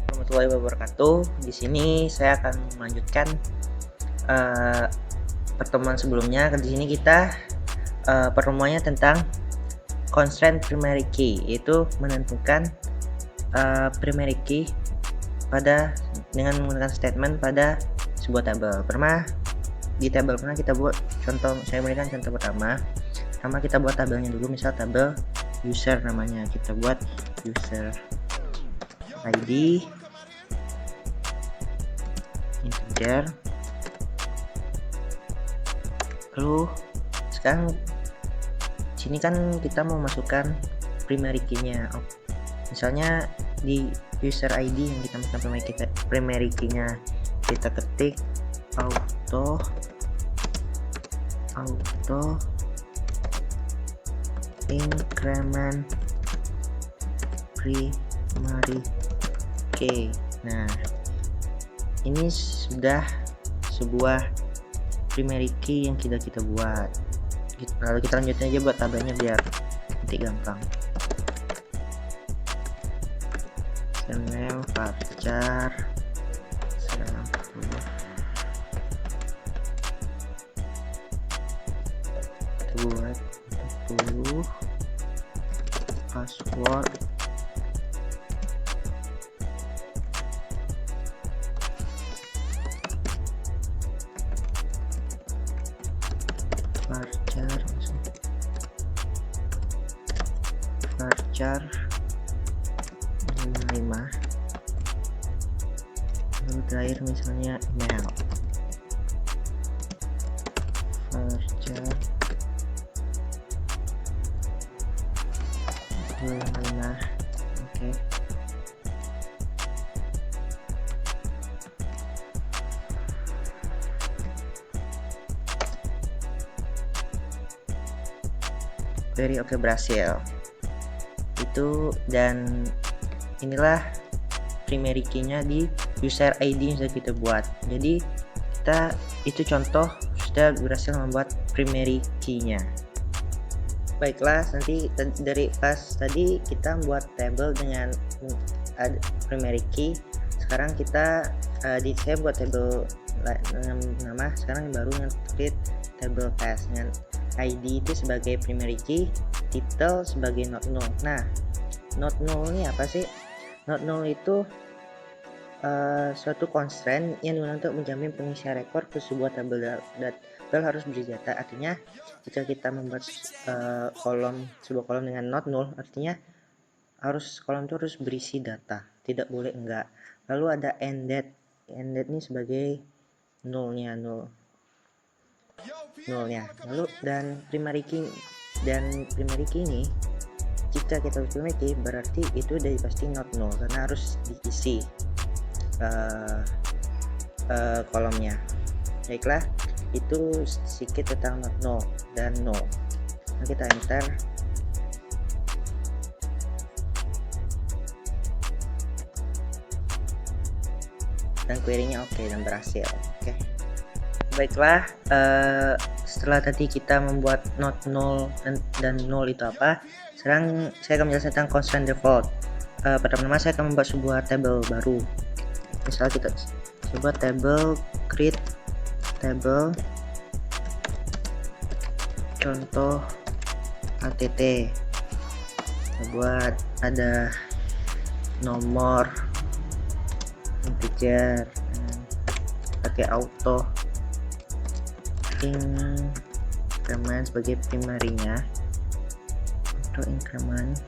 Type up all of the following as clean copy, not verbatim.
Warahmatullahi wabarakatuh. Di sini saya akan melanjutkan pertemuan sebelumnya. Di sini kita pertemuannya tentang constraint primary key, yaitu menentukan primary key dengan menggunakan statement pada sebuah tabel. Di tabel pernah kita buat contoh, saya berikan contoh pertama kita buat tabelnya dulu, misal tabel user, namanya kita buat user ID integer. Lalu sekarang sini kan kita mau masukkan primary key-nya. Misalnya di user ID yang kita masukkan primary key-nya, kita ketik auto increment primary key. Nah, ini sudah sebuah primary key yang kita buat. Lalu kita lanjutin aja buat tabelnya biar nanti gampang. Name varchar buat 10 password varchar 5. Lalu terakhir misalnya email varchar 5. Oke. Very oke, berhasil. Itu, dan inilah primary key-nya di user ID yang sudah kita buat. Jadi itu contoh sudah berhasil membuat primary key-nya. Baiklah, nanti dari pas tadi kita membuat table dengan primary key. Sekarang saya buat table dengan nama, sekarang yang baru yang create table pass dengan ID itu sebagai primary key, title sebagai not null. Nah, not null ini apa sih? Not null itu suatu constraint yang digunakan untuk menjamin pengisian rekor ke sebuah tabel harus berisi data. Artinya jika kita membuat sebuah kolom dengan not null, artinya kolom itu harus berisi data, tidak boleh enggak. Lalu ada ended ini sebagai nullnya. Lalu dan primary key ini, jika kita primary key berarti itu dari pasti not null karena harus diisi kolomnya. Baiklah, itu sedikit tentang not null dan null. Nah, kita enter. Dan query-nya oke dan berhasil. Oke. Baiklah, setelah tadi kita membuat not null dan null itu apa, sekarang saya akan menjelaskan tentang constraint default. Pertama saya akan membuat sebuah table baru. Misal kita coba table create table contoh att. Kita buat ada nomor integer, pakai auto increment sebagai primary-nya, auto increment.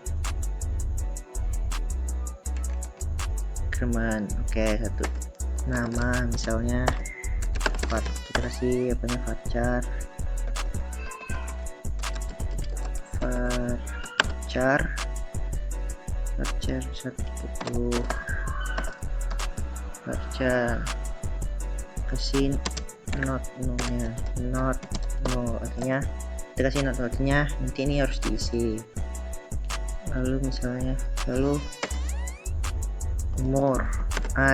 Oke, satu nama misalnya kita kasih varchar 10 varchar kasih not null, artinya kita kasih not null, artinya nanti ini harus diisi. Lalu misalnya umur,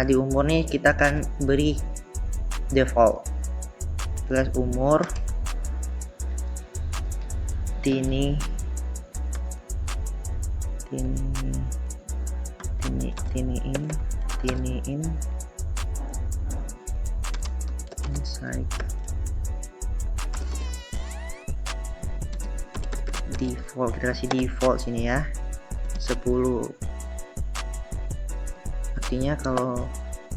di umur nih kita akan beri default plus umur tiny in inside default. Kita kasih default sini ya, 10. Artinya kalau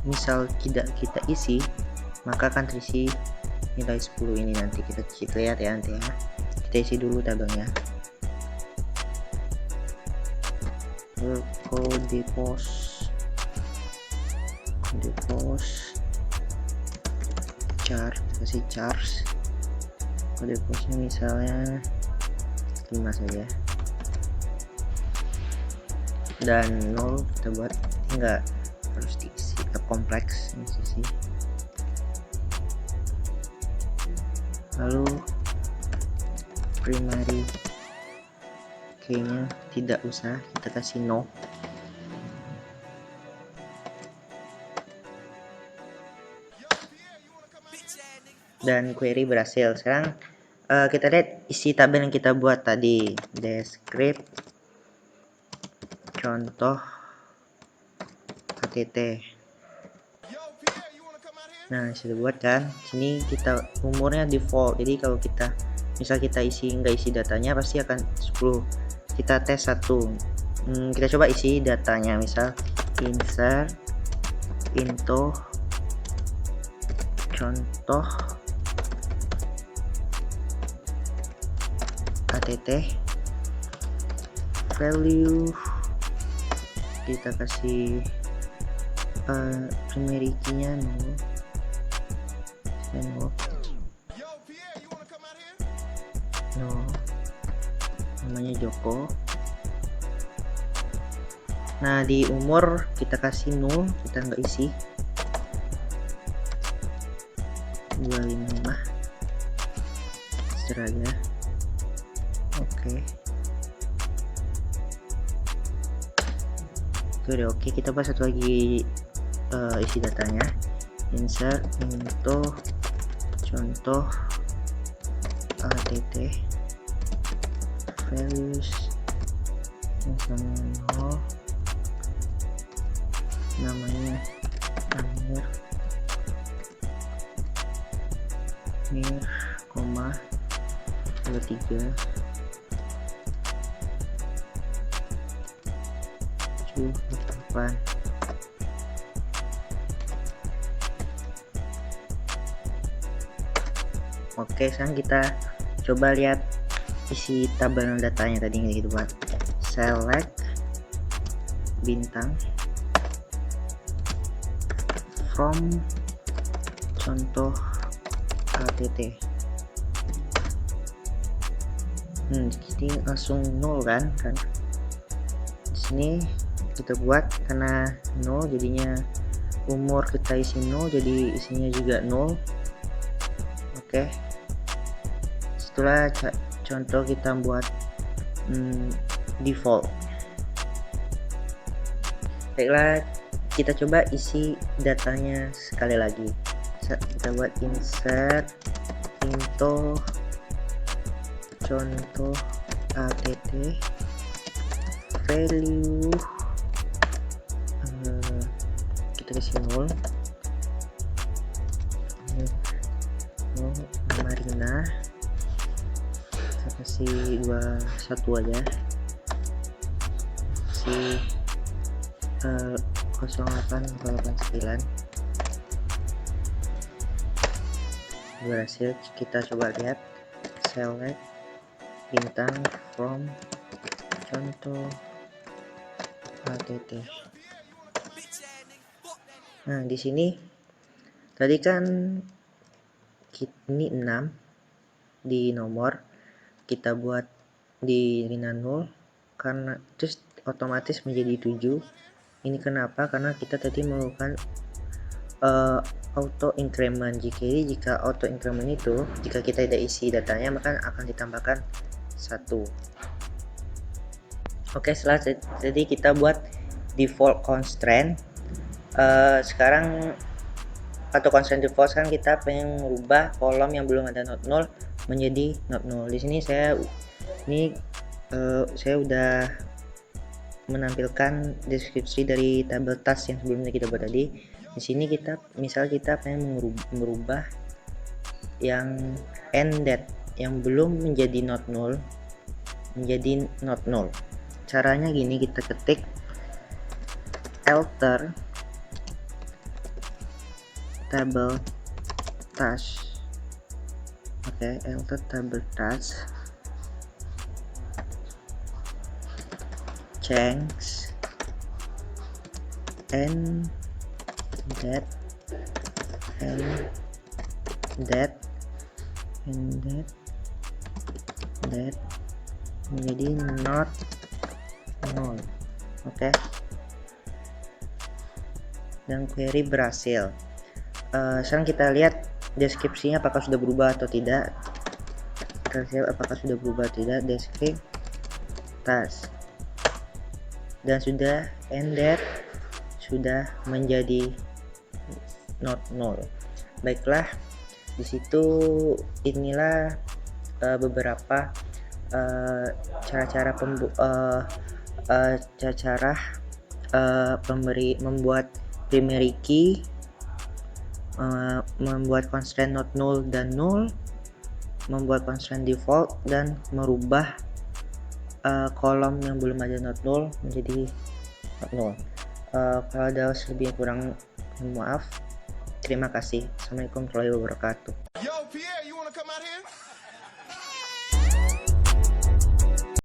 misal tidak kita isi, maka akan terisi nilai 10 ini. Nanti kita lihat ya, nanti ya. Kita isi dulu tabelnya. Kode pos kasih charge, kode posnya misalnya 5 saja, dan 0 kita buat enggak harus diisi ke kompleks ini sisi. Lalu primary key nya tidak usah, kita kasih no. Dan query berhasil. Sekarang kita lihat isi tabel yang kita buat tadi, descript contoh ATT. Nah, sudah buat kan. Sini kita umurnya default. Jadi kalau kita misal kita nggak isi datanya, pasti akan 10. Kita tes 1. Kita coba isi datanya, misal insert into contoh ATT, value kita kasih primary key-nya 0, namanya Joko. Nah, di umur kita kasih 0, kita nggak isi, 255 aja. Oke. Itu udah oke. Kita bahas satu lagi isi datanya. Insert into contoh ATT, values misalnya 0, namanya Amir, koma 23 8. Oke, sekarang kita coba lihat isi tabel datanya tadi yang kita buat. Select bintang from contoh ATT. Jadi langsung 0 kan. Di sini kita buat karena 0 jadinya umur kita isi 0, jadi isinya juga 0. Oke. Setelah contoh kita buat default. Baiklah, kita coba isi datanya sekali lagi. Kita buat insert into contoh ATT, value kita kasih 0, Marina kita kasih 21 aja, si 0889 berhasil. Kita coba lihat select bintang from contoh ATT. Nah, di sini tadi kan ini 6 di nomor, kita buat di rina 0 karena terus otomatis menjadi 7. Ini kenapa? Karena kita tadi melakukan auto increment. Jika auto increment itu, jika kita tidak isi datanya, maka akan ditambahkan 1. Oke, setelah jadi kita buat default constraint. Sekarang atau constraint default, sekarang kita pengen merubah kolom yang belum ada not 0 menjadi not 0. Di sini saya udah menampilkan deskripsi dari tabel task yang sebelumnya kita buat tadi. Di sini misal kita pengen merubah yang end date yang belum menjadi not null menjadi not null. Caranya gini, kita ketik alter table task. Oke, alter table task, change and that menjadi not null. Oke, dan query berhasil. Sekarang kita lihat deskripsinya apakah sudah berubah atau tidak. Kita lihat apakah sudah berubah atau tidak deskripsi task, dan sudah ended, sudah menjadi not null. Baiklah, disitu inilah beberapa cara-cara membuat primary key, membuat constraint not null dan null, membuat constraint default, dan merubah kolom yang belum ada not null menjadi not null. Kalau ada lebih kurang, maaf. Terima kasih. Assalamualaikum warahmatullahi wabarakatuh.